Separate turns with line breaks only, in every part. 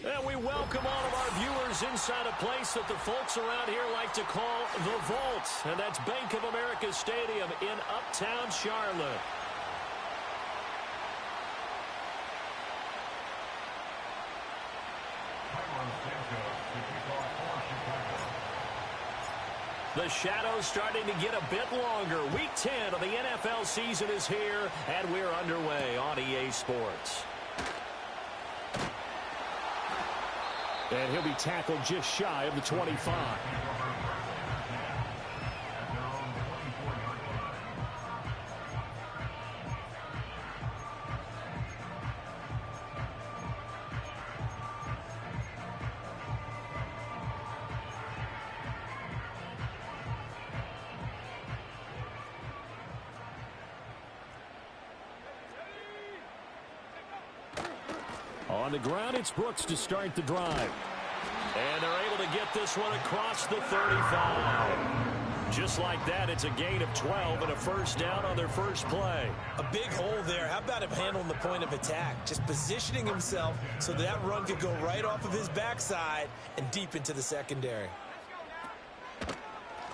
And we welcome all of our viewers inside a place that the folks around here like to call the Vault. And that's Bank of America Stadium in Uptown Charlotte. The shadow's starting to get a bit longer. Week 10 of the NFL season is here, and we're underway on EA Sports. And he'll be tackled just shy of the 25. On the ground, it's Brooks to start the drive. And they're able to get this one across the 35. Just like that, it's a gain of 12 and a first down on their first play.
A big hole there. How about him handling the point of attack? Just positioning himself so that run could go right off of his backside and deep into the secondary.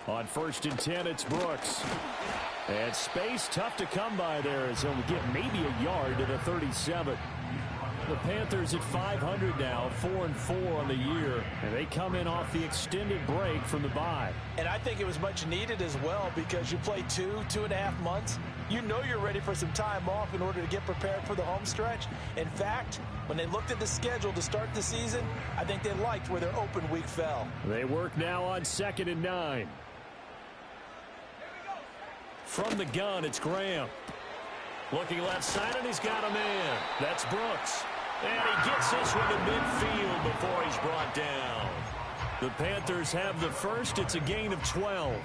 On 1st and 10, it's Brooks. And space tough to come by there as he'll get maybe a yard to the 37. The Panthers at 500 now, 4-4 on the year, and they come in off the extended break from the bye.
And I think it was much needed as well because you play 2.5 months. You know you're ready for some time off in order to get prepared for the home stretch. In fact, when they looked at the schedule to start the season, I think they liked where their open week fell.
They work now on 2nd and 9. From the gun, it's Graham. Looking left side, and he's got a man. That's Brooks. And he gets this one to midfield before he's brought down. The Panthers have the first. It's a gain of 12.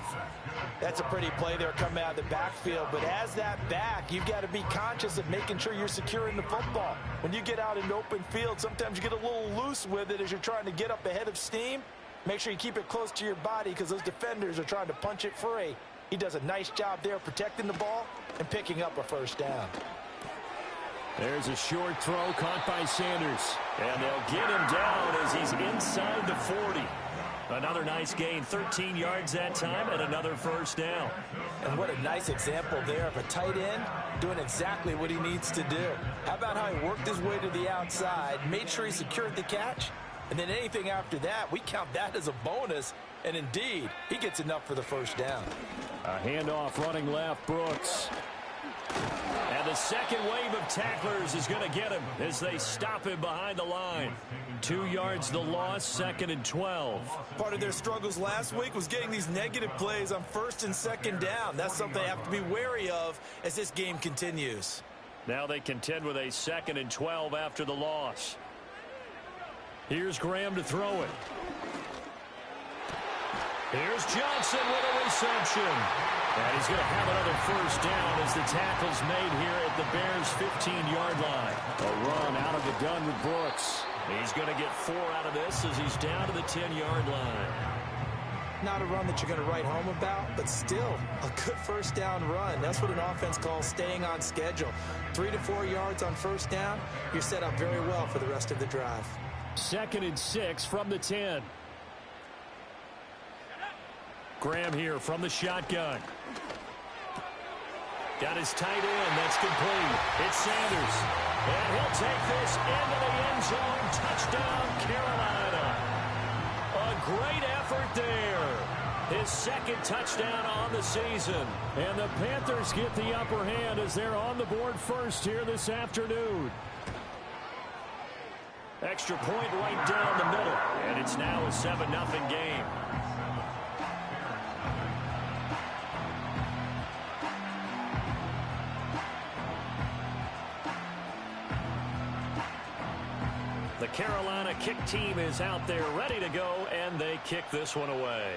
That's a pretty play there coming out of the backfield. But as that back, you've got to be conscious of making sure you're securing the football. When you get out in open field, sometimes you get a little loose with it as you're trying to get up ahead of steam. Make sure you keep it close to your body because those defenders are trying to punch it free. He does a nice job there protecting the ball and picking up a first down.
There's a short throw caught by Sanders. And they'll get him down as he's inside the 40. Another nice gain, 13 yards that time, and another first down.
And what a nice example there of a tight end doing exactly what he needs to do. How about how he worked his way to the outside, made sure he secured the catch, and then anything after that, we count that as a bonus. And indeed, he gets enough for the first down.
A handoff running left, Brooks. And the second wave of tacklers is going to get him as they stop him behind the line. 2 yards the loss, 2nd and 12.
Part of their struggles last week was getting these negative plays on 1st and 2nd down. That's something they have to be wary of as this game continues.
Now they contend with a 2nd and 12 after the loss. Here's Graham to throw it. Here's Johnson with a reception. And he's going to have another first down as the tackle's made here at the Bears' 15-yard line. A run out of the gun with Brooks. He's going to get 4 out of this as he's down to the 10-yard line.
Not a run that you're going to write home about, but still a good first down run. That's what an offense calls staying on schedule. 3 to 4 yards on first down, you're set up very well for the rest of the drive.
2nd and 6 from the 10. Graham here from the shotgun. Got his tight end. That's complete. It's Sanders. And he'll take this into the end zone. Touchdown, Carolina. A great effort there. His 2nd touchdown on the season. And the Panthers get the upper hand as they're on the board first here this afternoon. Extra point right down the middle. And it's now a 7-0 game. The Carolina kick team is out there ready to go, and they kick this one away.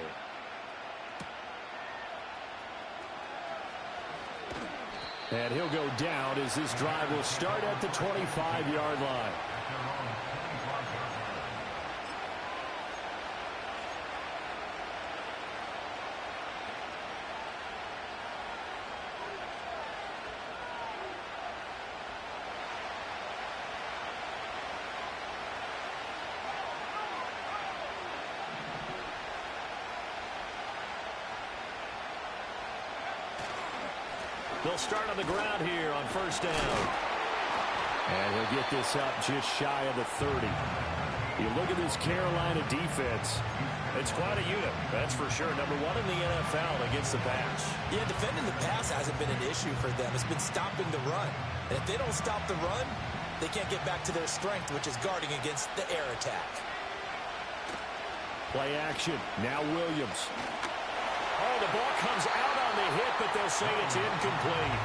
And he'll go down as this drive will start at the 25-yard line. They'll start on the ground here on first down. And he'll get this up just shy of the 30. You look at this Carolina defense. It's quite a unit, that's for sure. Number one in the NFL against the pass.
Yeah, defending the pass hasn't been an issue for them. It's been stopping the run. And if they don't stop the run, they can't get back to their strength, which is guarding against the air attack.
Play action. Now Williams. Oh, the ball comes out on the hit, but they'll say it's incomplete.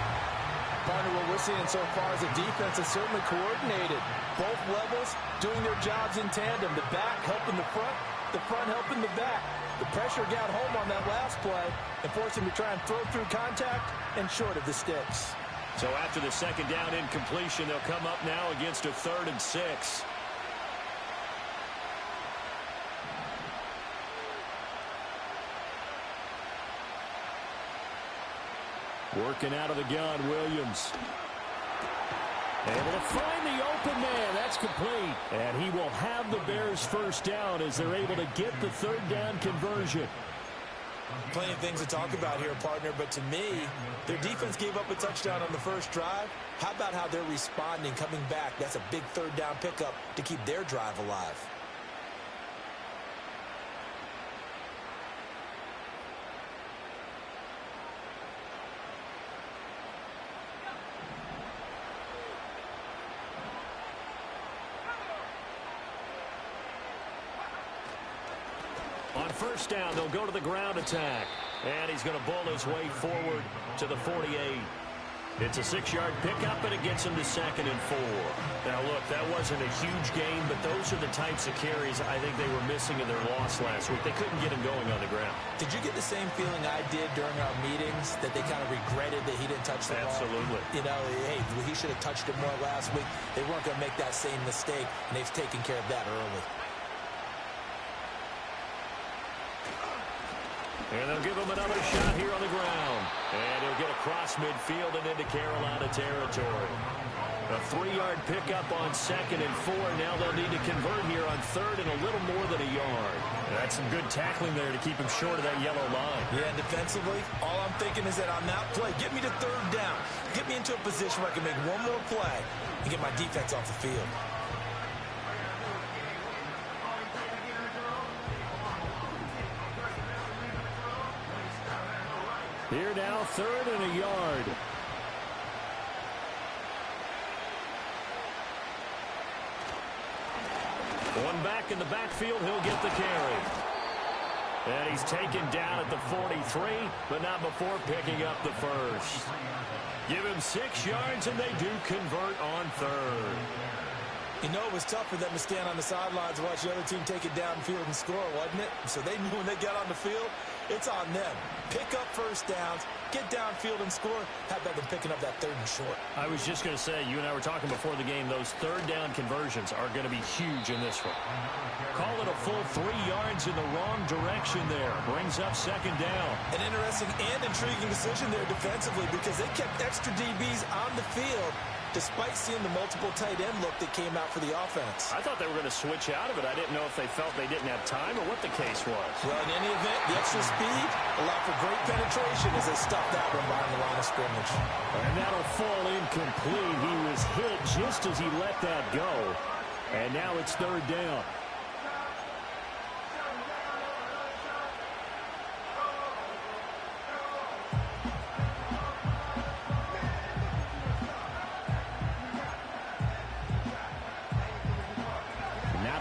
Partner, what we're seeing so far is a defense is certainly coordinated. Both levels doing their jobs in tandem. The back helping the front helping the back. The pressure got home on that last play and forced him to try and throw through contact and short of the sticks.
So after the second down incompletion, they'll come up now against a 3rd and 6. Working out of the gun, Williams. Able to find the open man. That's complete. And he will have the Bears first down as they're able to get the 3rd down conversion.
Plenty of things to talk about here, partner, but to me, their defense gave up a touchdown on the first drive. How about how they're responding, coming back? That's a big 3rd down pickup to keep their drive alive.
On first down, they'll go to the ground attack. And he's going to bull his way forward to the 48. It's a 6-yard pickup, and it gets him to 2nd and 4. Now, look, that wasn't a huge gain, but those are the types of carries I think they were missing in their loss last week. They couldn't get him going on the ground.
Did you get the same feeling I did during our meetings, that they kind of regretted that he didn't touch the ball?
Absolutely.
You know, hey, he should have touched it more last week. They weren't going to make that same mistake, and they've taken care of that early.
And they'll give him another shot here on the ground. And he'll get across midfield and into Carolina territory. A 3-yard pickup on 2nd and 4. Now they'll need to convert here on 3rd and a little more than a yard. That's some good tackling there to keep him short of that yellow line.
Yeah, and defensively, all I'm thinking is that on that play, get me to 3rd down. Get me into a position where I can make one more play and get my defense off the field.
Here now, 3rd and a yard. One back in the backfield, he'll get the carry. And he's taken down at the 43, but not before picking up the first. Give him 6 yards, and they do convert on 3rd.
You know, it was tough for them to stand on the sidelines and watch the other team take it downfield and score, wasn't it? So they knew when they got on the field, it's on them. Pick up first downs, get downfield and score. How about them picking up that 3rd and short?
I was just going to say, you and I were talking before the game, those 3rd down conversions are going to be huge in this one. Call it a full 3 yards in the wrong direction there. Brings up 2nd down.
An interesting and intriguing decision there defensively, because they kept extra DBs on the field despite seeing the multiple tight end look that came out for the offense.
I thought they were going to switch out of it. I didn't know if they felt they didn't have time or what the case was.
Well, in any event, the extra speed allowed for great penetration as they stuffed that one behind the line of scrimmage.
And that'll fall incomplete. He was hit just as he let that go. And now it's 3rd down.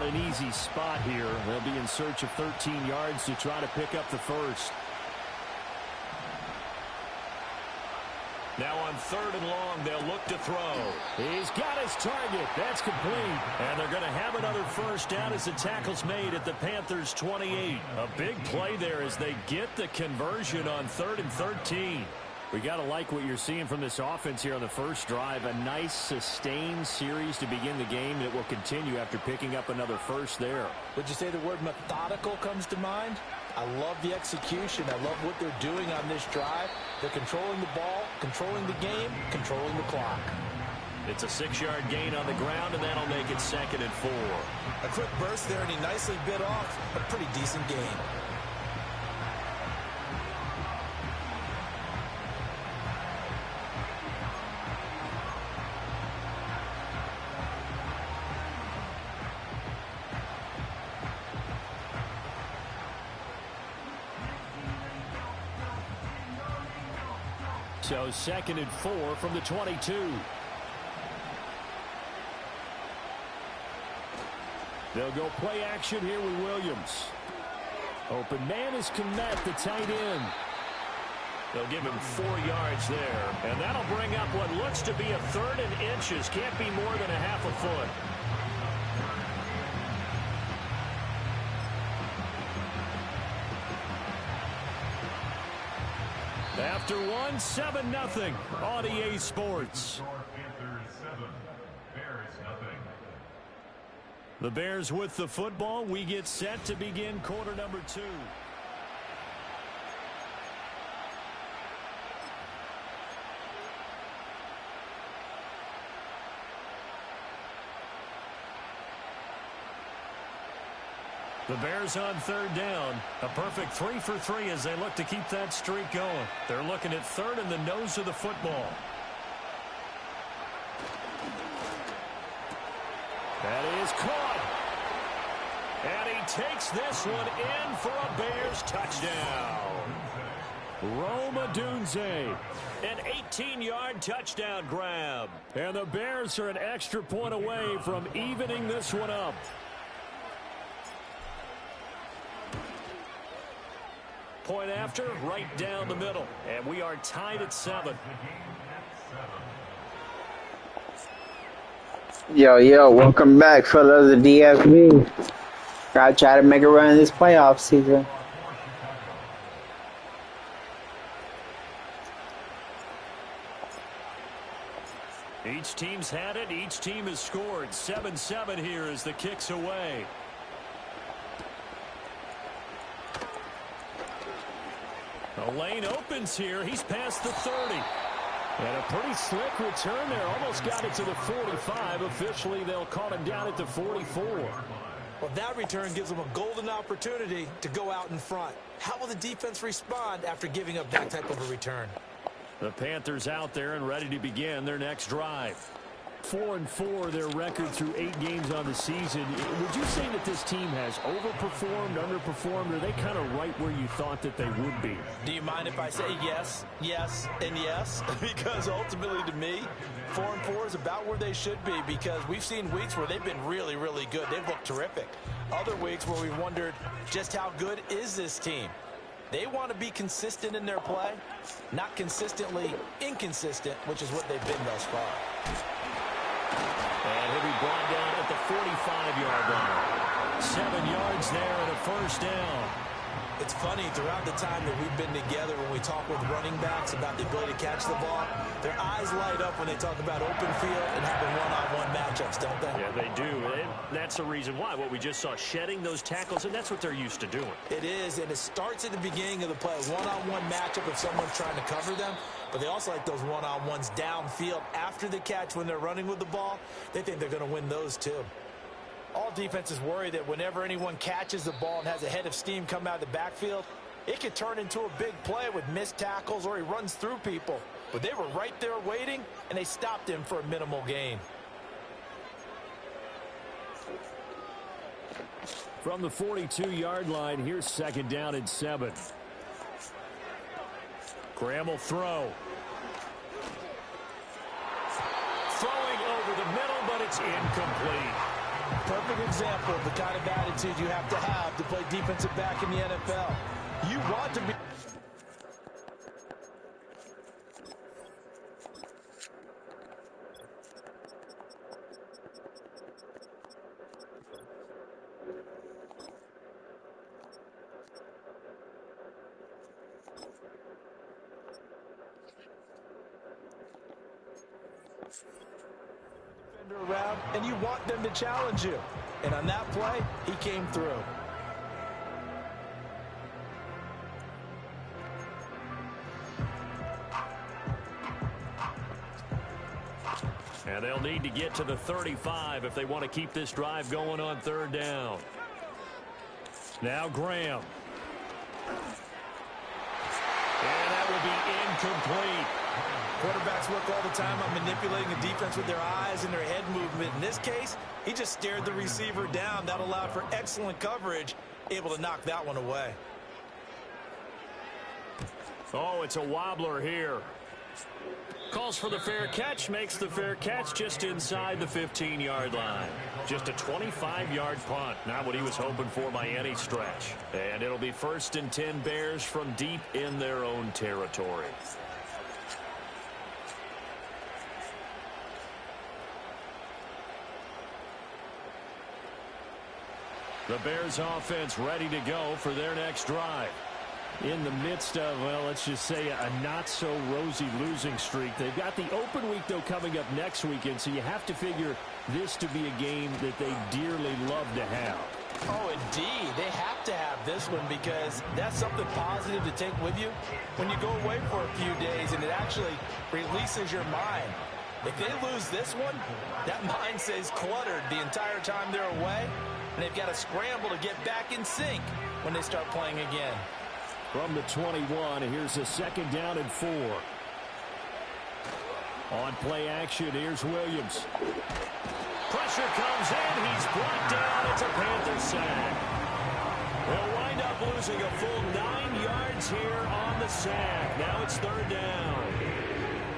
An easy spot here. They'll be in search of 13 yards to try to pick up the first. Now on 3rd and long, they'll look to throw. He's got his target. That's complete. And they're going to have another first down as the tackle's made at the Panthers' 28. A big play there as they get the conversion on 3rd and 13. We got to like what you're seeing from this offense here on the first drive. A nice, sustained series to begin the game, and it will continue after picking up another first there.
Would you say the word methodical comes to mind? I love the execution. I love what they're doing on this drive. They're controlling the ball, controlling the game, controlling the clock.
It's a 6-yard gain on the ground, and that'll make it 2nd and 4.
A quick burst there, and he nicely bit off a pretty decent gain.
So 2nd and 4 from the 22. They'll go play action here with Williams. Open man is Kmet, the tight end. They'll give him 4 yards there. And that'll bring up what looks to be a 3rd and inches. Can't be more than a half a foot. After 1, 7-0 on EA Sports. The Bears with the football. We get set to begin quarter number 2. The Bears on 3rd down. A perfect 3 for 3 as they look to keep that streak going. They're looking at 3rd and the nose of the football. That is caught. And he takes this one in for a Bears touchdown. Rome Odunze. An 18-yard touchdown grab. And the Bears are an extra point away from evening this one up. Point after, right down the middle. And we are tied at 7.
Yo, welcome back, fellas, to DFB. Gotta try to make a run this playoff season.
Each team's had it. Each team has scored. 7-7 here as the kick's away. The lane opens here. He's past the 30. And a pretty slick return there. Almost got it to the 45. Officially, they'll call him down at the 44.
Well, that return gives them a golden opportunity to go out in front. How will the defense respond after giving up that type of a return?
The Panthers out there and ready to begin their next drive. 4-4 their record through 8 games on the season. Would you say that this team has overperformed, underperformed, or are they kind of right where you thought that they would be?
Do you mind if I say yes, yes, and yes? Because ultimately to me, 4-4 is about where they should be, because we've seen weeks where they've been really, really good. They've looked terrific. Other weeks where we wondered just how good is this team? They want to be consistent in their play, not consistently inconsistent, which is what they've been thus far.
And he'll be brought down at the 45-yard line. 7 yards there and a first down.
It's funny, throughout the time that we've been together, when we talk with running backs about the ability to catch the ball, their eyes light up when they talk about open field and having one-on-one matchups, don't they?
Yeah, they do. And that's the reason why. What we just saw, shedding those tackles, and that's what they're used to doing.
It is, and it starts at the beginning of the play. One-on-one matchup if someone's trying to cover them, but they also like those one-on-ones downfield after the catch when they're running with the ball. They think they're going to win those too. All defenses worry that whenever anyone catches the ball and has a head of steam come out of the backfield, it could turn into a big play with missed tackles or he runs through people. But they were right there waiting, and they stopped him for a minimal gain.
From the 42-yard line, here's 2nd down and 7. Graham will throw. Throwing over the middle, but it's incomplete.
Perfect example of the kind of attitude you have to play defensive back in the NFL. You want to be... around, and you want them to challenge you. And on that play, he came through.
And they'll need to get to the 35 if they want to keep this drive going on 3rd down. Now Graham. And that will be incomplete.
Quarterbacks work all the time on manipulating the defense with their eyes and their head movement. In this case, he just stared the receiver down. That allowed for excellent coverage, able to knock that one away.
Oh, it's a wobbler here. Calls for the fair catch, makes the fair catch just inside the 15-yard line. Just a 25-yard punt, not what he was hoping for by any stretch. And it'll be 1st and 10 Bears from deep in their own territory. The Bears offense ready to go for their next drive. In the midst of, well, let's just say a not-so-rosy losing streak. They've got the open week, though, coming up next weekend, so you have to figure this to be a game that they dearly love to have.
Oh, indeed. They have to have this one because that's something positive to take with you when you go away for a few days, and it actually releases your mind. If they lose this one, that mind stays cluttered the entire time they're away, and they've got to scramble to get back in sync when they start playing again.
From the 21, here's a 2nd down and 4. On play action, here's Williams. Pressure comes in. He's brought down. It's a Panther sack. They'll wind up losing a full 9 yards here on the sack. Now it's 3rd down.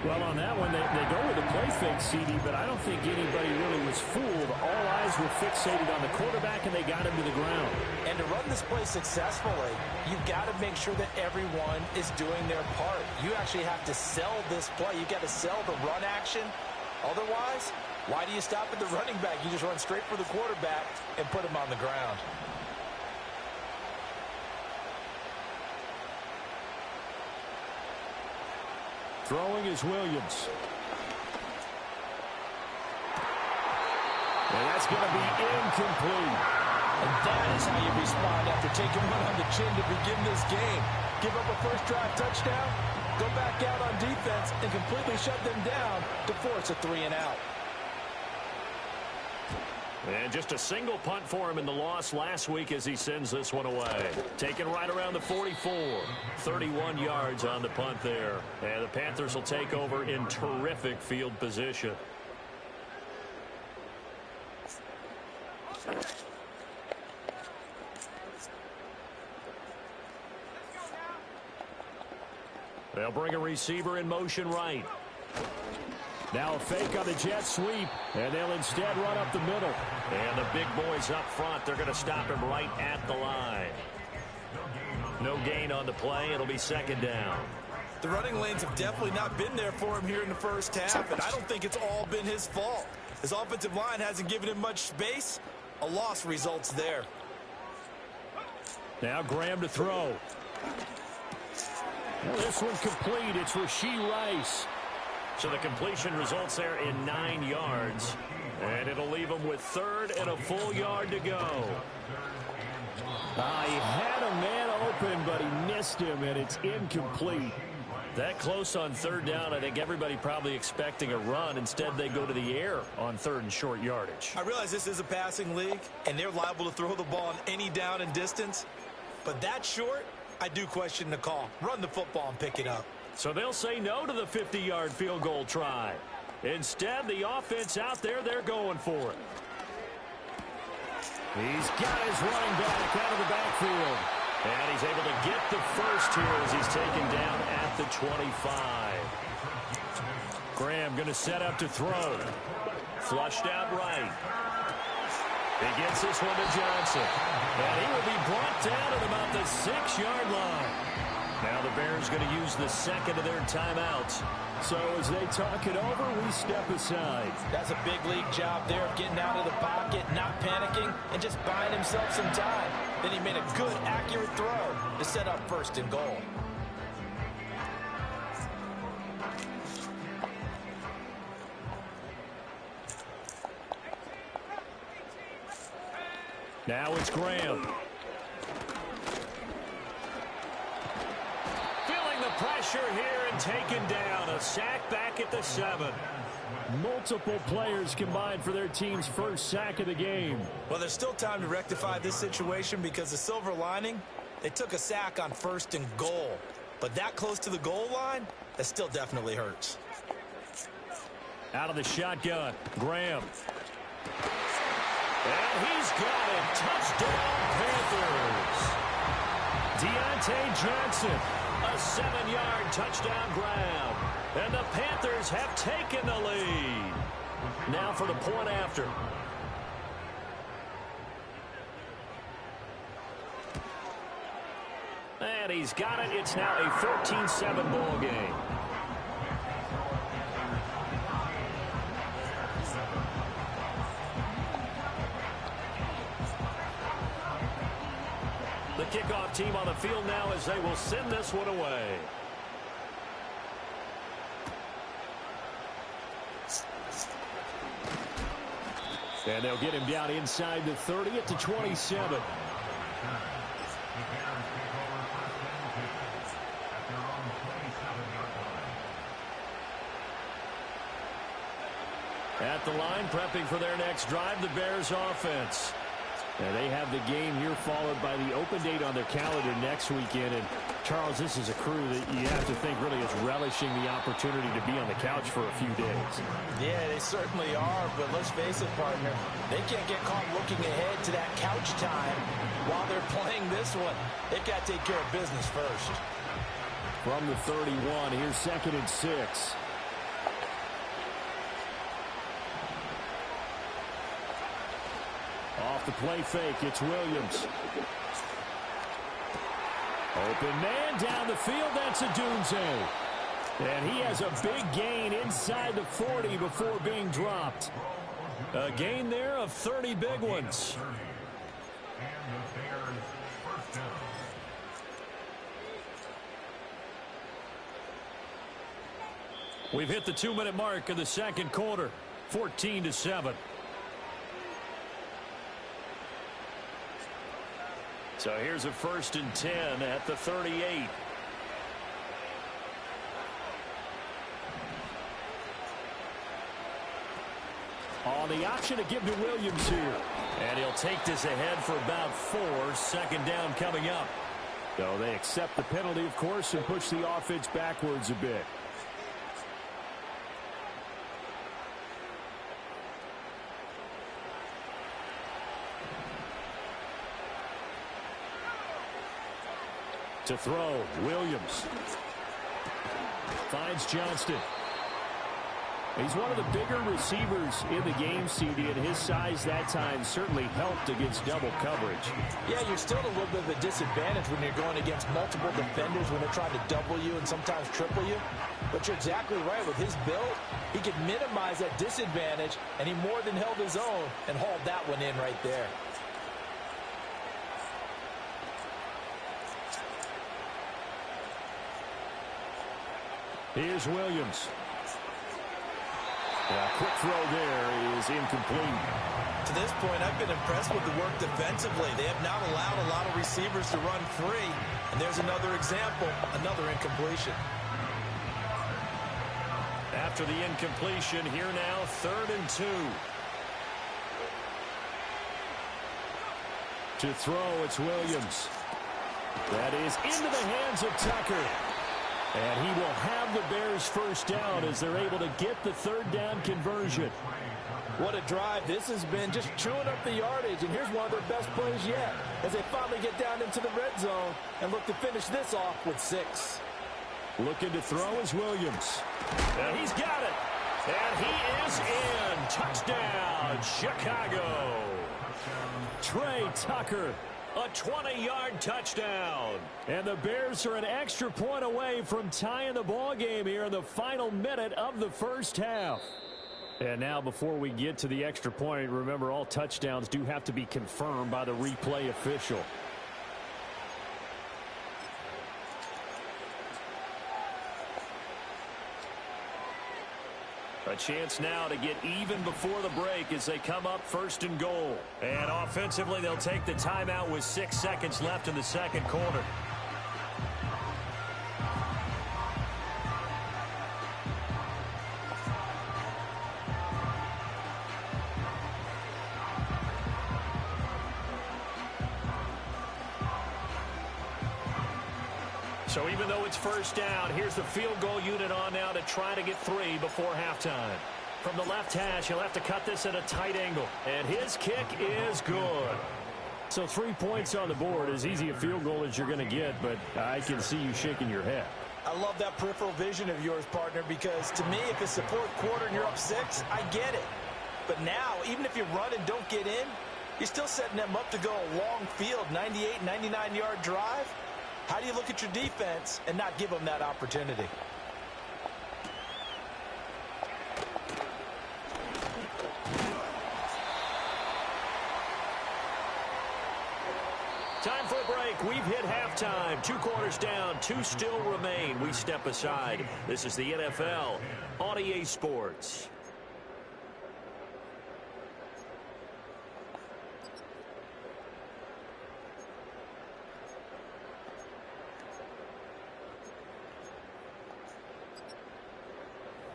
Well, on that one, they go with a play fake, CD, but I don't think anybody really was fooled. All eyes were fixated on the quarterback, and they got him to the ground.
And to run this play successfully, you've got to make sure that everyone is doing their part. You actually have to sell this play. You've got to sell the run action. Otherwise, why do you stop at the running back? You just run straight for the quarterback and put him on the ground.
Throwing is Williams. And that's going to be incomplete.
And that is how you respond after taking one on the chin to begin this game. Give up a first drive touchdown, go back out on defense, and completely shut them down to force a 3-and-out.
And just a single punt for him in the loss last week as he sends this one away. Taken right around the 44. 31 yards on the punt there. And the Panthers will take over in terrific field position. They'll bring a receiver in motion right. Now a fake on the jet sweep, and they'll instead run up the middle. And the big boys up front, they're going to stop him right at the line. No gain on the play. It'll be 2nd down.
The running lanes have definitely not been there for him here in the first half, and I don't think it's all been his fault. His offensive line hasn't given him much space. A loss results there.
Now Graham to throw. Well, this one complete. It's Rashee Rice. So the completion results there in 9 yards. And it'll leave him with 3rd and a full yard to go. He had a man open, but he missed him, and it's incomplete. That close on 3rd down, I think everybody probably expecting a run. Instead, they go to the air on 3rd and short yardage.
I realize this is a passing league, and they're liable to throw the ball on any down and distance. But that short, I do question the call. Run the football and pick it up.
So they'll say no to the 50-yard field goal try. Instead, the offense out there, they're going for it. He's got his running back out of the backfield. And he's able to get the first here as he's taken down at the 25. Graham going to set up to throw. Flushed out right. He gets this one to Johnson. And he will be brought down at about the 6-yard line. Now the Bears going to use the 2nd of their timeouts. So as they talk it over, we step aside.
That's a big league job there of getting out of the pocket, not panicking, and just buying himself some time. Then he made a good, accurate throw to set up 1st and goal.
Now it's Graham. Pressure here and taken down. A sack back at the 7. Multiple players combined for their team's first sack of the game.
Well, there's still time to rectify this situation because the silver lining, they took a sack on 1st and goal. But that close to the goal line, that still definitely hurts.
Out of the shotgun, Graham. And he's got it. Touchdown, Panthers. Deontay Johnson A 7-yard touchdown grab. And the Panthers have taken the lead. Now for the point after. And he's got it. It's now a 14-7 ball game. The kickoff team on the field now as they will send this one away. And they'll get him down inside the 30 at the 27. At the line, prepping for their next drive, the Bears offense. And they have the game here followed by the open date on their calendar next weekend. And, Charles, this is a crew that you have to think really is relishing the opportunity to be on the couch for a few days. Yeah, they certainly are, but let's face it, partner. They can't get caught looking ahead to that couch time while they're playing this one. They've got to take care of business first. From the 31, here's 2nd and 6. Off the play fake, it's Williams. Open man down the field, that's a Dunze. And he has a big gain inside the 40 before being dropped. A gain there of 30 big ones. We've hit the 2-minute mark of the second quarter, 14-7. So here's a 1st and 10 at the 38. On the option to give to Williams here. And he'll take this ahead for about 4. 2nd down coming up. So they accept the penalty, of course, and push the offense backwards a bit. To throw, Williams. Finds Johnston. He's one of the bigger receivers in the game, CD, and his size that time certainly helped against double coverage. Yeah, you're still at a little bit of a disadvantage when you're going against multiple defenders when they're trying to double you and sometimes triple you. But you're exactly right. With his build, he could minimize that disadvantage, and he more than held his own and hauled that one in right there. Here's Williams. A quick throw there is incomplete. To this point, I've been impressed with the work defensively. They have not allowed a lot of receivers to run free. And there's another example, another incompletion. After the incompletion, here now, 3rd and 2. To throw, it's Williams. That is into the hands of Tucker. And he will have the Bears first down as they're able to get the 3rd down conversion. What a drive. This has been just chewing up the yardage. And here's one of their best plays yet as they finally get down into the red zone and look to finish this off with 6. Looking to throw is Williams. And he's got it. And he is in. Touchdown, Chicago. Trey Tucker. A 20-yard touchdown. And the Bears are an extra point away from tying the ball game here in the final minute of the first half. And now before we get to the extra point, remember all touchdowns do have to be confirmed by the replay official. A chance now to get even before the break as they come up 1st and goal. And offensively, they'll take the timeout with 6 seconds left in the second quarter. So even though it's 1st down, here's the field goal unit on now to try to get 3 before halftime. From the left hash, he'll have to cut this at a tight angle. And his kick is good. So 3 points on the board, as easy a field goal as you're going to get, but I can see you shaking your head.
I love that peripheral vision of yours, partner, because to me, if it's the fourth quarter and you're up 6, I get it. But now, even if you run and don't get in, you're still setting them up to go a long field, 98, 99-yard drive. How do you look at your defense and not give them that opportunity?
Time for a break. We've hit halftime. 2 quarters down. 2 still remain. We step aside. This is the NFL on EA Sports.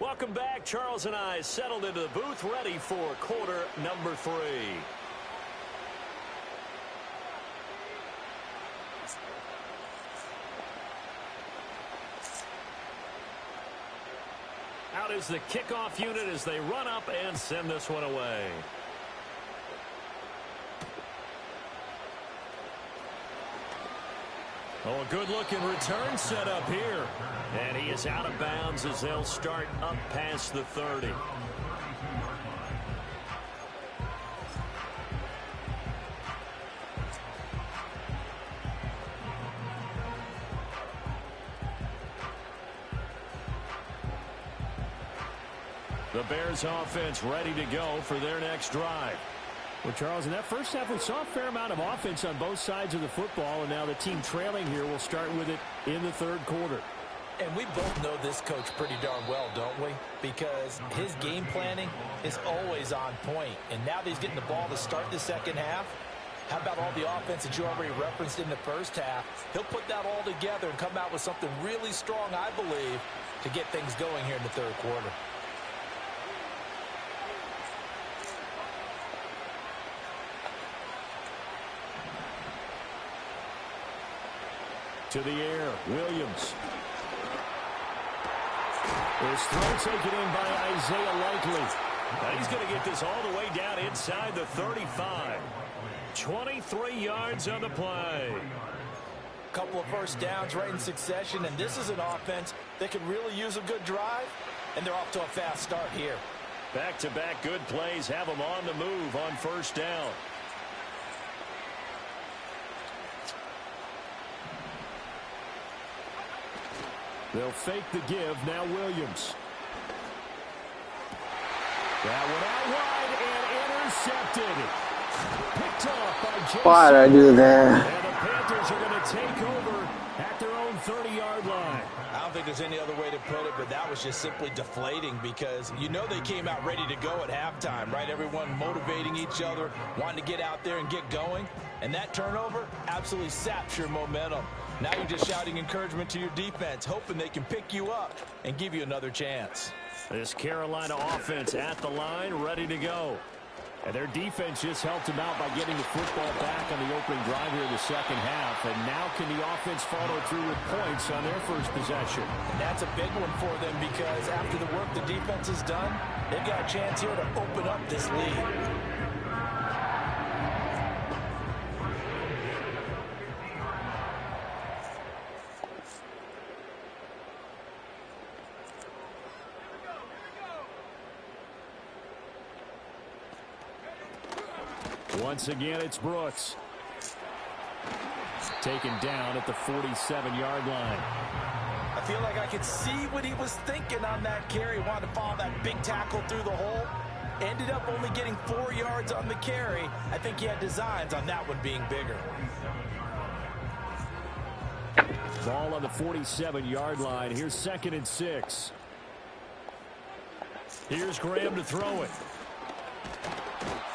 Welcome back. Charles and I settled into the booth, ready for quarter number 3. Out is the kickoff unit as they run up and send this one away. Oh, a good-looking return set up here. And he is out of bounds as they'll start up past the 30. The Bears offense ready to go for their next drive.
Well, Charles, in that first half, we saw a fair amount of offense on both sides of the football, and now the team trailing here will start with it in the third quarter.
And we both know this coach pretty darn well, don't we? Because his game planning is always on point. And now that he's getting the ball to start the second half, how about all the offense that you already referenced in the first half? He'll put that all together and come out with something really strong, I believe, to get things going here in the third quarter.
To the air, Williams. His throw taken in by Isaiah Likely. Now he's going to get this all the way down inside the 35. 23 yards on the play.
Couple of first downs right in succession, and this is an offense that could really use a good drive, and they're off to a fast start here.
Back-to-back good plays have them on the move on first down. They'll fake the give. Now Williams. That one out wide and intercepted. Picked off by Jason.
Why'd I do that?
And the Panthers are going to take over at their own 30-yard line.
I don't think there's any other way to put it, but that was just simply deflating because you know they came out ready to go at halftime, right? Everyone motivating each other, wanting to get out there and get going. And that turnover absolutely saps your momentum. Now you're just shouting encouragement to your defense, hoping they can pick you up and give you another chance.
This Carolina offense at the line, ready to go. And their defense just helped them out by getting the football back on the opening drive here in the second half. And now can the offense follow through with points on their first possession?
And that's a big one for them because after the work the defense has done, they've got a chance here to open up this lead.
Once again, it's Brooks. Taken down at the 47-yard line.
I feel like I could see what he was thinking on that carry. Wanted to follow that big tackle through the hole. Ended up only getting 4 yards on the carry. I think he had designs on that one being bigger.
Ball on the 47-yard line. Here's 2nd and 6. Here's Graham to throw it.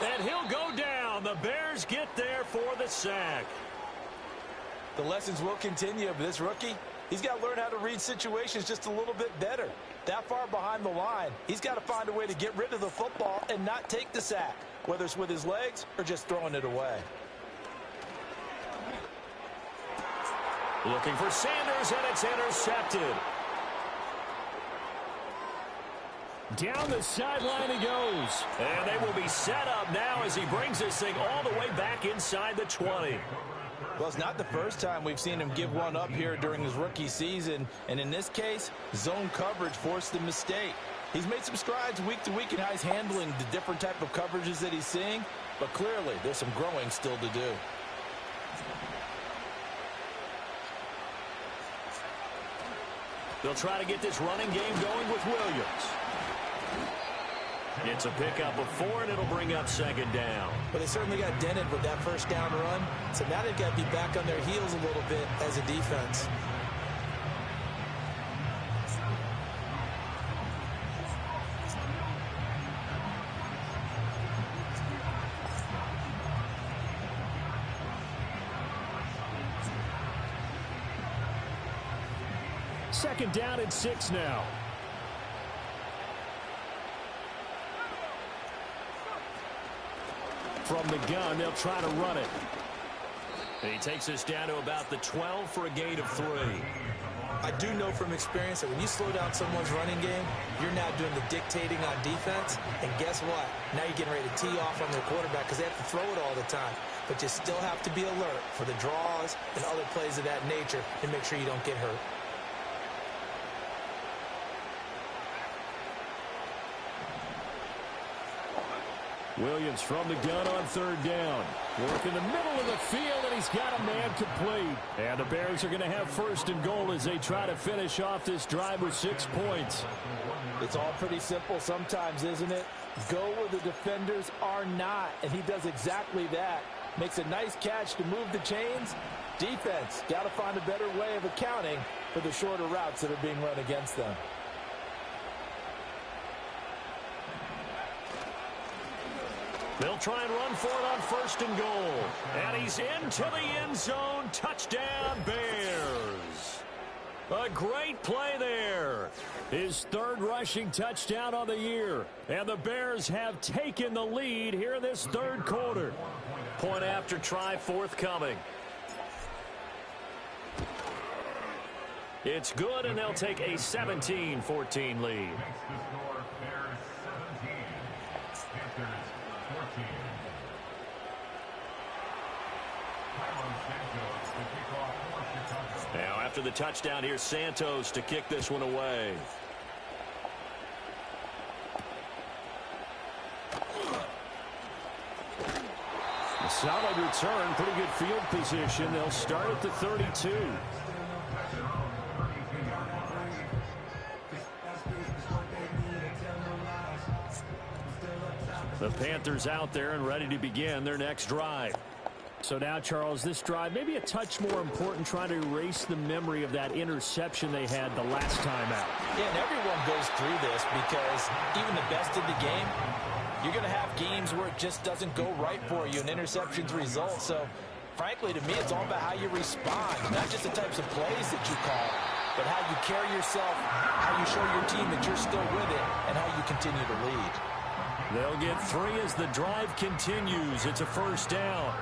And he'll go down. The Bears get there for the sack.
The lessons will continue, but this rookie, he's got to learn how to read situations just a little bit better. That far behind the line, he's got to find a way to get rid of the football and not take the sack, whether it's with his legs or just throwing it away.
Looking for Sanders, and it's intercepted.
Down the sideline he goes.
And they will be set up now as he brings this thing all the way back inside the 20.
Well, it's not the first time we've seen him give one up here during his rookie season. And in this case, zone coverage forced the mistake. He's made some strides week to week in how he's handling the different type of coverages that he's seeing. But clearly, there's some growing still to do.
They'll try to get this running game going with Williams. It's a pickup of 4, and it'll bring up second down.
But they certainly got dented with that first down run. So now they've got to be back on their heels a little bit as a defense.
Second down and 6 now. From the gun, they'll try to run it.
And he takes us down to about the 12 for a gain of 3.
I do know from experience that when you slow down someone's running game, you're now doing the dictating on defense. And guess what? Now you're getting ready to tee off on their quarterback because they have to throw it all the time. But you still have to be alert for the draws and other plays of that nature and make sure you don't get hurt.
Williams from the gun on third down. Work in the middle of the field, and he's got a man complete. And the Bears are going to have first and goal as they try to finish off this drive with 6 points.
It's all pretty simple sometimes, isn't it? Go where the defenders are not, and he does exactly that. Makes a nice catch to move the chains. Defense, got to find a better way of accounting for the shorter routes that are being run against them.
They'll try and run for it on first and goal. And he's into the end zone. Touchdown, Bears. A great play there.
His third rushing touchdown on the year. And the Bears have taken the lead here in this third quarter.
Point after try forthcoming. It's good, and they'll take a 17-14 lead. Now, after the touchdown, here's Santos to kick this one away.
A solid return, pretty good field position. They'll start at the 32. The Panthers out there and ready to begin their next drive. So now, Charles, this drive maybe a touch more important, trying to erase the memory of that interception they had the last time out.
Yeah, and everyone goes through this because even the best in the game, you're going to have games where it just doesn't go right for you and interceptions result. So, frankly, to me, it's all about how you respond, not just the types of plays that you call, but how you carry yourself, how you show your team that you're still with it, and how you continue to lead.
They'll get 3 as the drive continues. It's a first down.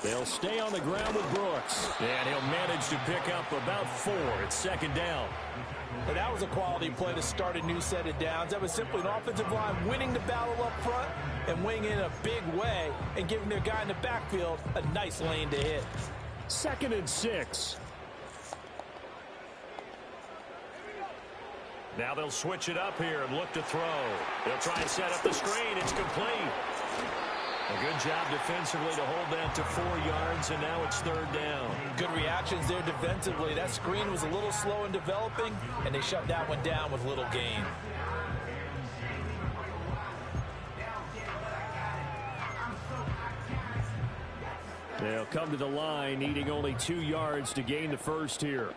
They'll stay on the ground with Brooks. And he'll manage to pick up about 4. It's second down.
And that was a quality play to start a new set of downs. That was simply an offensive line winning the battle up front and winning in a big way and giving their guy in the backfield a nice lane to hit.
Second and 6.
Now they'll switch it up here and look to throw. They'll try and set up the screen. It's complete. A good job defensively to hold that to 4 yards, and now it's third down.
Good reactions there defensively. That screen was a little slow in developing, and they shut that one down with little gain.
They'll come to the line, needing only 2 yards to gain the first here.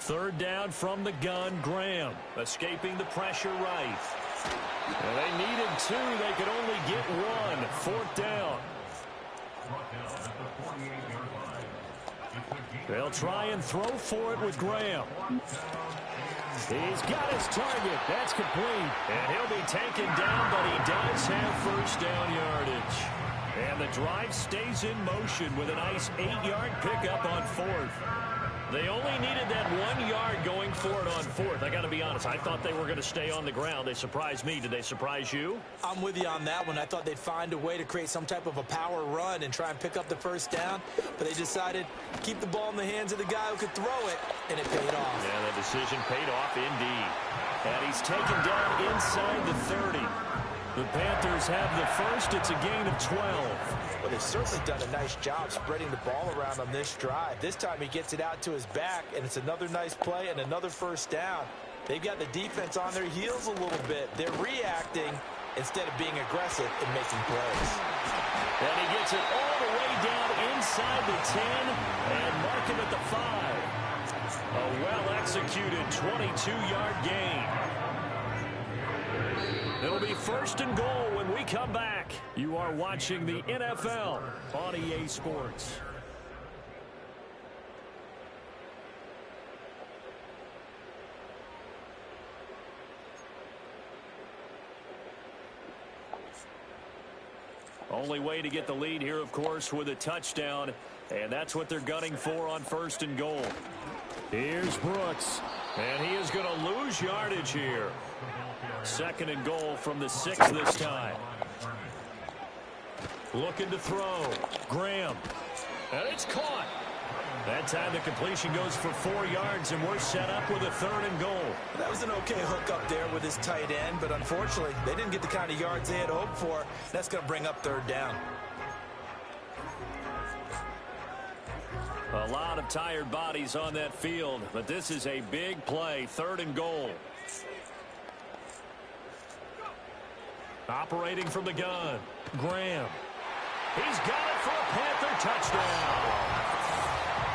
Third down from the gun, Graham, escaping the pressure right.
Well, they needed 2. They could only get 1. Fourth down. They'll try and throw for it with Graham. He's got his target. That's complete.
And he'll be taken down, but he does have first down yardage.
And the drive stays in motion with a nice 8-yard pickup on 4th. They only needed that 1 yard going for it on 4th. I got to be honest, I thought they were going to stay on the ground. They surprised me. Did they surprise you?
I'm with you on that one. I thought they'd find a way to create some type of a power run and try and pick up the first down, but they decided to keep the ball in the hands of the guy who could throw it, and it paid off.
Yeah, that decision paid off indeed. And he's taken down inside the 30. The Panthers have the first. It's a gain of 12.
Well, they've certainly done a nice job spreading the ball around on this drive. This time he gets it out to his back, and it's another nice play and another first down. They've got the defense on their heels a little bit. They're reacting instead of being aggressive and making plays.
And he gets it all the way down inside the 10 and mark him at the 5. A well-executed 22-yard gain. It'll be first and goal when we come back. You are watching the NFL on EA Sports. Only way to get the lead here, of course, with a touchdown, and that's what they're gunning for on first and goal. Here's Brooks, and he is going to lose yardage here. Second and goal from the 6 this time. Looking to throw. Graham. And it's caught. That time the completion goes for 4 yards, and we're set up with a third and goal.
That was an okay hook up there with his tight end, but unfortunately, they didn't get the kind of yards they had hoped for. That's going to bring up third down.
A lot of tired bodies on that field, but this is a big play. Third and goal. Operating from the gun, Graham. He's got it for a Panther touchdown.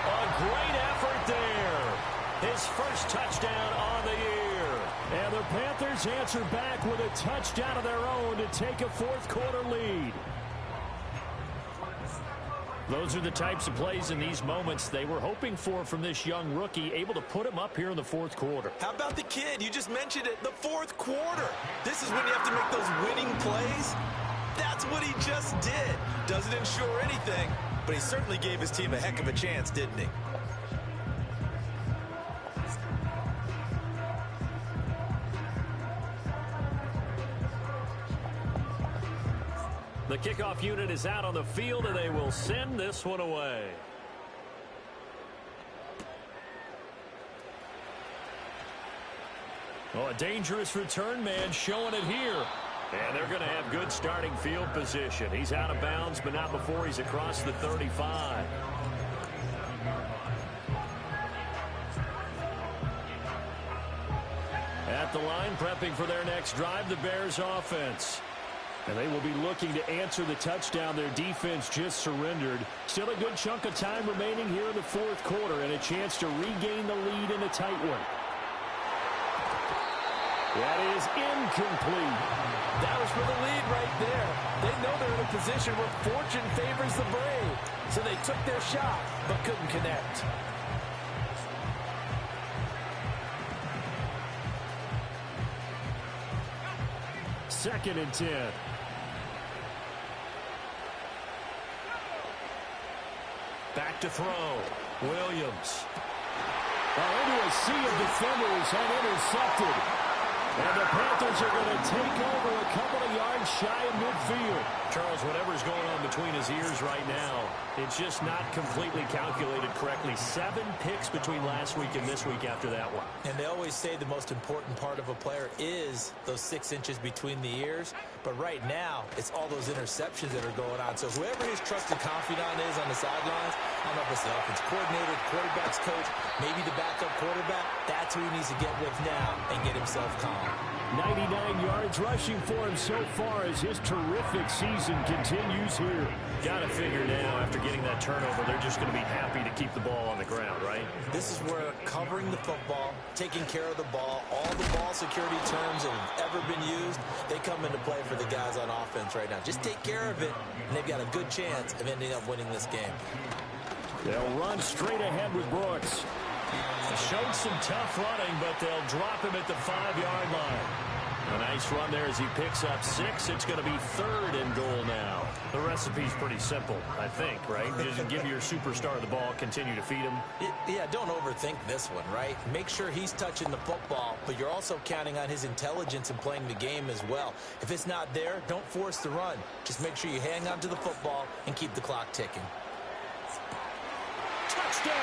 A great effort there. His first touchdown on the year. And the Panthers answer back with a touchdown of their own to take a fourth-quarter lead. Those are the types of plays in these moments they were hoping for from this young rookie, able to put him up here in the fourth quarter.
How about the kid? You just mentioned it, the fourth quarter. This is when you have to make those winning plays. That's what he just did. Doesn't ensure anything, but he certainly gave his team a heck of a chance, didn't he?
The kickoff unit is out on the field, and they will send this one away. Oh, a dangerous return man showing it here. And they're going to have good starting field position. He's out of bounds, but not before he's across the 35. At the line, prepping for their next drive, the Bears offense. And they will be looking to answer the touchdown their defense just surrendered. Still a good chunk of time remaining here in the fourth quarter and a chance to regain the lead in a tight one. That is incomplete.
That was for the lead right there. They know they're in a position where fortune favors the brave. So they took their shot, but couldn't connect.
Second and 10. Back to throw. Williams. Into a sea of defenders and intercepted. And the Panthers are going to take over a couple of yards shy of midfield. Charles, whatever's going on between his ears right now, it's just not completely calculated correctly. 7 picks between last week and this week after that one.
And they always say the most important part of a player is those 6 inches between the ears. But right now, it's all those interceptions that are going on. So whoever his trusted confidant is on the sidelines, I don't know if it's the offense coordinator, the quarterback's coach, maybe the backup quarterback, that's who he needs to get with now and get himself calm.
99 yards rushing for him so far as his terrific season continues here. Got to figure now, after getting that turnover, they're just going to be happy to keep the ball on the ground, right?
This is where covering the football, taking care of the ball, all the ball security terms that have ever been used, they come into play for the guys on offense right now. Just take care of it, and they've got a good chance of ending up winning this game.
They'll run straight ahead with Brooks. Showed some tough running, but they'll drop him at the 5-yard line. A nice run there as he picks up 6. It's going to be 3rd and goal now. The recipe's pretty simple, I think, right? Just give your superstar the ball, continue to feed him.
Yeah, don't overthink this one, right? Make sure he's touching the football, but you're also counting on his intelligence in playing the game as well. If it's not there, don't force the run. Just make sure you hang on to the football and keep the clock ticking.
Touchdown!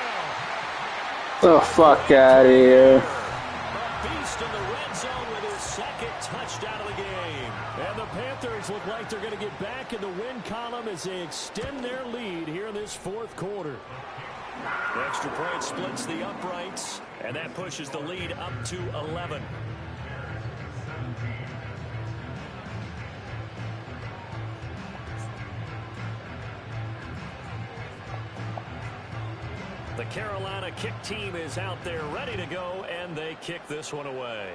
The fuck out of here.
A beast in the red zone with his 2nd touchdown of the game.
And the Panthers look like they're going to get back in the win column as they extend their lead here in this 4th quarter.
The extra point splits the uprights, and that pushes the lead up to 11. The Carolina kick team is out there ready to go, and they kick this one away.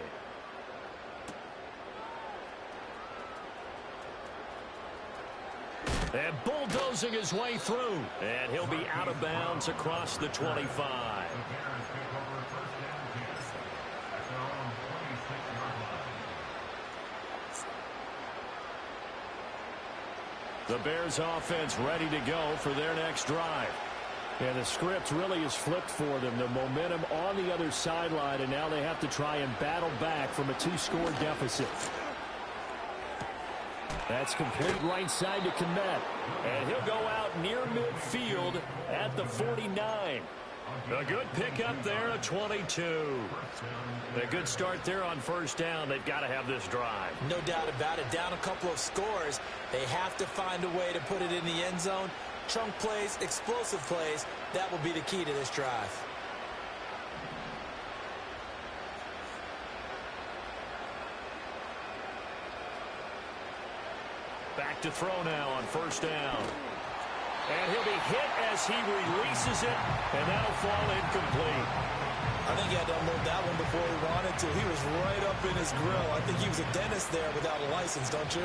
And bulldozing his way through. And he'll be out of bounds across the 25. The Bears offense ready to go for their next drive. And the script really is flipped for them. The momentum on the other sideline, and now they have to try and battle back from a 2-score deficit. That's complete right side to Kmet. And he'll go out near midfield at the 49. A good pickup there at 22. A good start there on 1st down. They've got to have this drive.
No doubt about it. Down a couple of scores. They have to find a way to put it in the end zone. Chunk plays, explosive plays. That will be the key to this drive.
Back to throw now on 1st down. And he'll be hit as he releases it, and that'll fall incomplete.
I think he had to unload that one before he wanted to. He was right up in his grill. I think he was a dentist there without a license, don't you?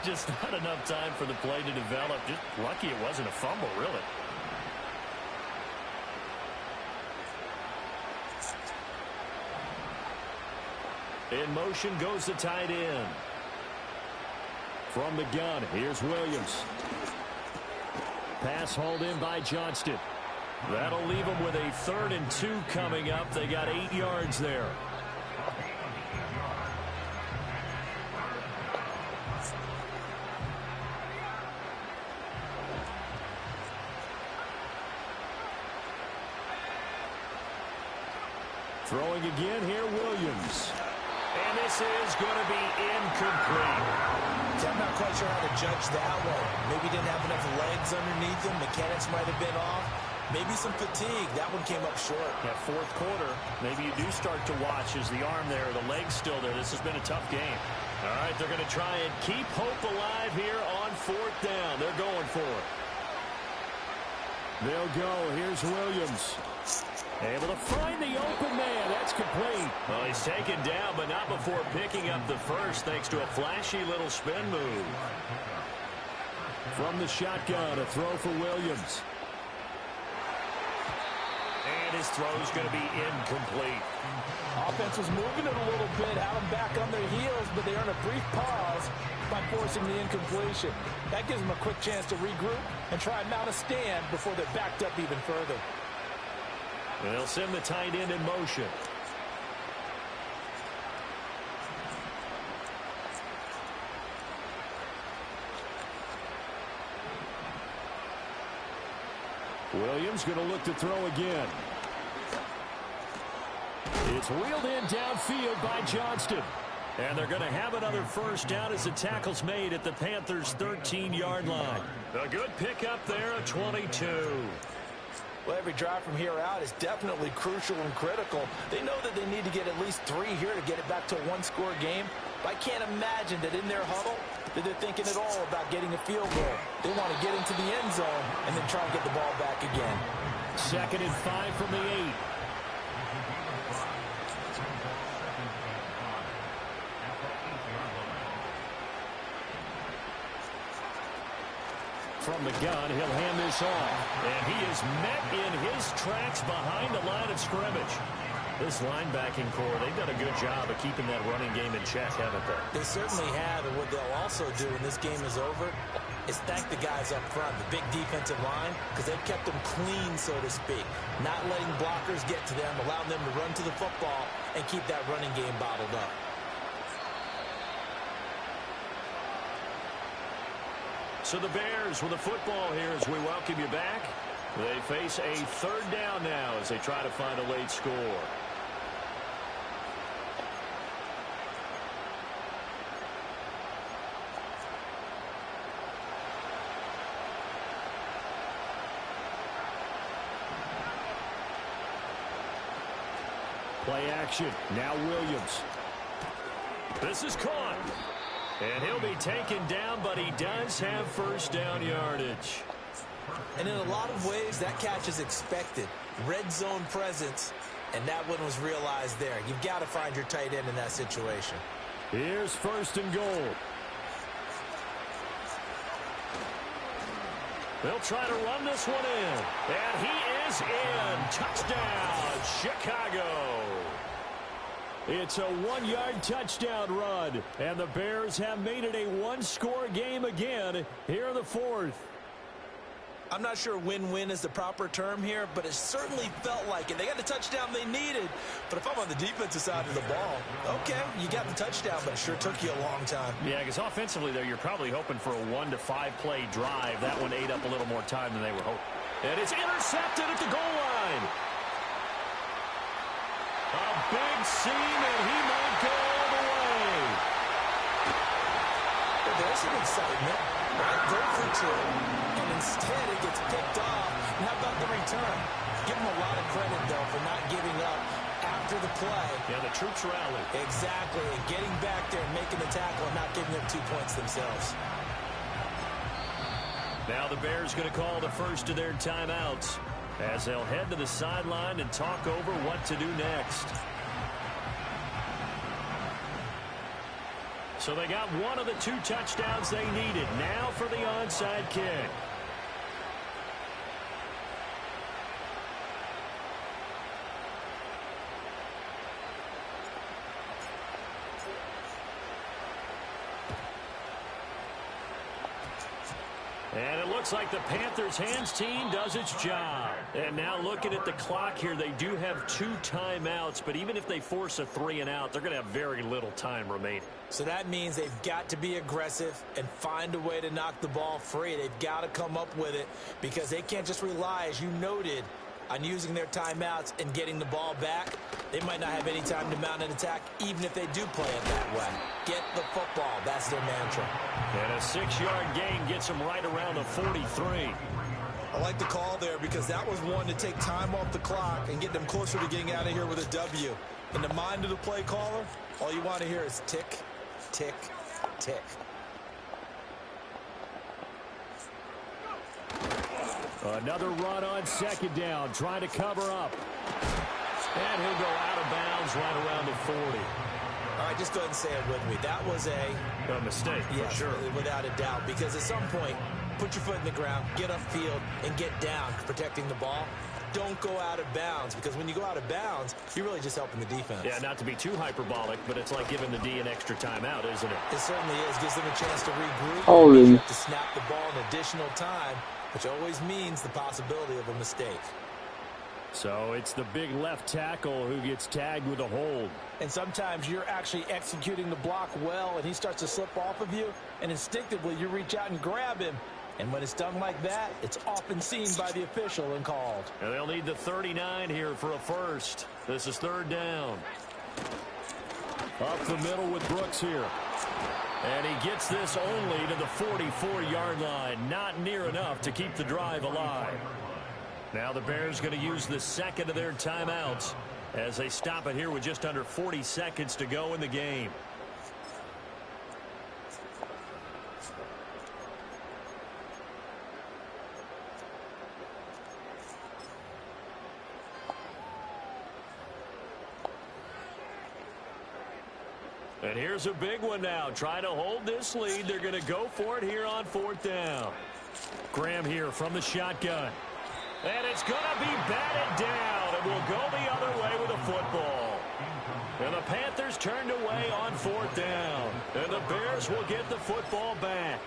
Just not enough time for the play to develop. Just lucky it wasn't a fumble, really. In motion goes the tight end. From the gun, here's Williams. Pass hauled in by Johnston. That'll leave them with a 3rd and 2 coming up. They got 8 yards there. Throwing again here, Williams. And this is going to be incomplete.
I'm not quite sure how to judge that one. Maybe didn't have enough legs underneath him. Mechanics might have been off. Maybe some fatigue. That one came up short.
That 4th quarter, maybe you do start to watch as the arm there, the leg's still there. This has been a tough game. All right, they're going to try and keep hope alive here on 4th down. They're going for it.
They'll go. Here's Williams.
Able to find the open man. That's complete. Well, he's taken down, but not before picking up the 1st, thanks to a flashy little spin move.
From the shotgun, a throw for Williams.
And his throw's going to be incomplete.
Offense was moving it a little bit, had them back on their heels, but they earn a brief pause by forcing the incompletion. That gives them a quick chance to regroup and try and mount a stand before they're backed up even further.
They'll send the tight end in motion.
Williams going to look to throw again.
It's wheeled in downfield by Johnston. And they're going to have another 1st down as the tackle's made at the Panthers' 13-yard line. A good pickup there at 22.
Well, every drive from here out is definitely crucial and critical. They know that they need to get at least 3 here to get it back to a 1-score game. But I can't imagine that in their huddle that they're thinking at all about getting a field goal. They want to get into the end zone and then try and get the ball back again.
2nd and 5 from the 8. From the gun, he'll hand this off. And he is met in his tracks behind the line of scrimmage. This linebacking core, they've done a good job of keeping that running game in check, haven't they?
They certainly have, and what they'll also do when this game is over is thank the guys up front, the big defensive line, because they've kept them clean, so to speak. Not letting blockers get to them, allowing them to run to the football and keep that running game bottled up.
So the Bears with the football here as we welcome you back. They face a third down now as they try to find a late score. Play action. Now Williams. This is caught. And he'll be taken down, but he does have first down yardage.
And in a lot of ways, that catch is expected. Red zone presence, and that one was realized there. You've got to find your tight end in that situation.
Here's first and goal. They'll try to run this one in. And he is in. Touchdown, Chicago. It's a 1-yard touchdown run. And the Bears have made it a one-score game again here in the fourth.
I'm not sure win-win is the proper term here, but it certainly felt like it. They got the touchdown they needed. But if I'm on the defensive side of the ball, okay, you got the touchdown, but it sure took you a long time.
Yeah, because offensively, though, you're probably hoping for a 1 to 5 play drive. That one ate up a little more time than they were hoping. And it's intercepted at the goal line. A big seam, and he might go all the way.
There's some excitement. Right? Go for two. And instead, it gets picked off. And how about the return? Give them a lot of credit, though, for not giving up after the play.
Yeah, the troops rallied.
Exactly. And getting back there and making the tackle and not giving up 2 points themselves.
Now the Bears going to call the first of their timeouts as they'll head to the sideline and talk over what to do next. So they got one of the 2 touchdowns they needed. Now for the onside kick. And it looks like the Panthers' hands team does its job. And now looking at the clock here, they do have 2 timeouts, but even if they force a 3 and out, they're going to have very little time remaining.
So that means they've got to be aggressive and find a way to knock the ball free. They've got to come up with it because they can't just rely, as you noted, on using their timeouts and getting the ball back. They might not have any time to mount an attack, even if they do play it that way. Get the football. That's their mantra.
And a 6-yard gain gets them right around the 43.
I like the call there because that was one to take time off the clock and get them closer to getting out of here with a W. In the mind of the play caller, all you want to hear is tick, tick, tick.
Another run on second down, trying to cover up. And he'll go out of bounds right around the 40.
All right, just go ahead and say it with me. That was a
mistake,
yes,
for sure.
Without a doubt, because at some point, put your foot in the ground, get upfield, and get down protecting the ball. Don't go out of bounds, because when you go out of bounds, you're really just helping the defense.
Yeah, not to be too hyperbolic, but it's like giving the D an extra timeout, isn't it?
It certainly is. Gives them a chance to regroup.
Holy.
To snap the ball in additional time, which always means the possibility of a mistake.
So it's the big left tackle who gets tagged with a hold.
And sometimes you're actually executing the block well, and he starts to slip off of you, and instinctively you reach out and grab him. And when it's done like that, it's often seen by the official and called.
And they'll need the 39 here for a first. This is third down. Up the middle with Brooks here. And he gets this only to the 44-yard line. Not near enough to keep the drive alive. Now the Bears going to use the second of their timeouts as they stop it here with just under 40 seconds to go in the game. And here's a big one now. Trying to hold this lead. They're going to go for it here on fourth down. Graham here from the shotgun. And it's going to be batted down. A and will go the other way with a football. And the Panthers turned away on 4th down. And the Bears will get the football back.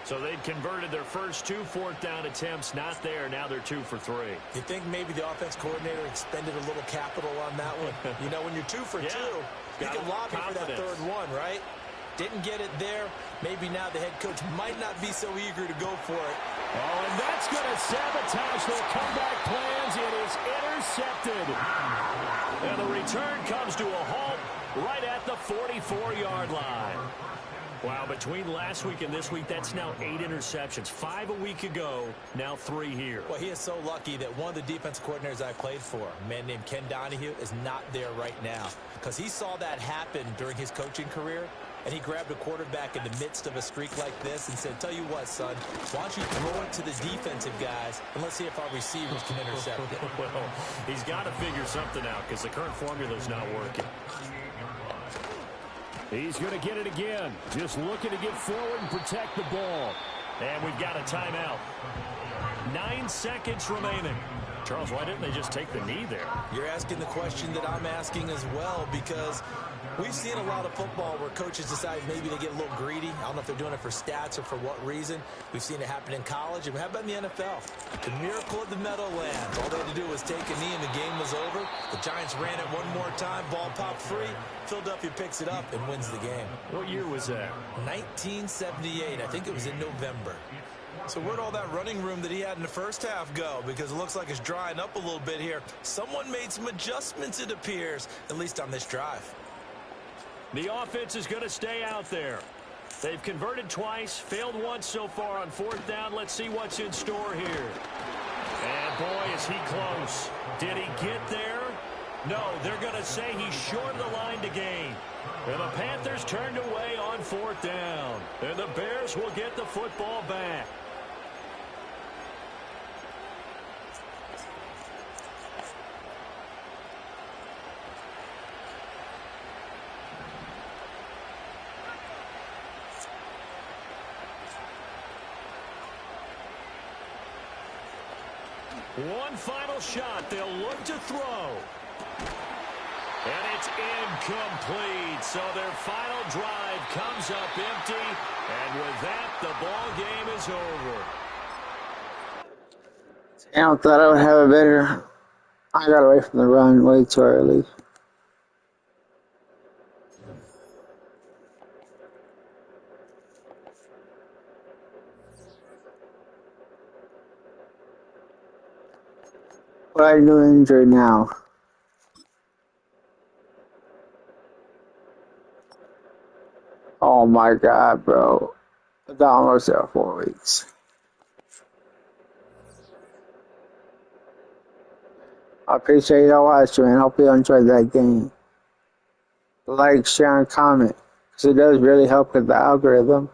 So they'd converted their first 2 4th down attempts. Not there. Now they're 2 for 3.
You think maybe the offense coordinator expended a little capital on that one? You know, when you're 2 for 2, you can lobby for that third one, right? Didn't get it there. Maybe now the head coach might not be so eager to go for it.
Oh, and that's going to sabotage their comeback plans. It is intercepted. And the return comes to a halt right at the 44-yard line. Wow, between last week and this week, that's now 8 interceptions. 5 a week ago, now 3 here.
Well, he is so lucky that one of the defense coordinators I played for, a man named Ken Donahue, is not there right now. Because he saw that happen during his coaching career, and he grabbed a quarterback in the midst of a streak like this and said, tell you what, son, why don't you throw it to the defensive guys, and let's see if our receivers can intercept it.
Well, he's got to figure something out because the current formula is not working. He's going to get it again. Just looking to get forward and protect the ball. And we've got a timeout. 9 seconds remaining. Charles, why didn't they just take the knee there?
You're asking the question that I'm asking as well, because we've seen a lot of football where coaches decide maybe they get a little greedy. I don't know if they're doing it for stats or for what reason. We've seen it happen in college. And how about in the NFL? The miracle of the Meadowlands. All they had to do was take a knee and the game was over. The Giants ran it one more time. Ball popped free. Philadelphia picks it up and wins the game.
What year was that?
1978. I think it was in November. So where'd all that running room that he had in the first half go? Because it looks like it's drying up a little bit here. Someone made some adjustments, it appears, at least on this drive.
The offense is going to stay out there. They've converted twice, failed once so far on 4th down. Let's see what's in store here. And boy, is he close. Did he get there? No, they're going to say he's short of the line to gain. And the Panthers turned away on 4th down. And the Bears will get the football back. One final shot. They'll look to throw. And it's incomplete. So their final drive comes up empty. And with that, the ball game is over.
I thought I would have a better. I got away from the run way too early. What are you doing injured now? Oh my god, bro. I've been almost there 4 weeks. I appreciate y'all watching, man. Hope you enjoyed that game. Like, share, and comment, because it does really help with the algorithm.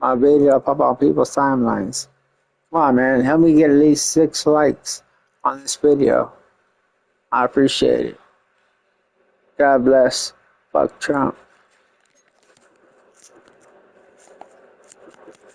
My video will pop on people's timelines. Come on, man. Help me get at least 6 likes on this video. I appreciate it. God bless. Fuck Trump.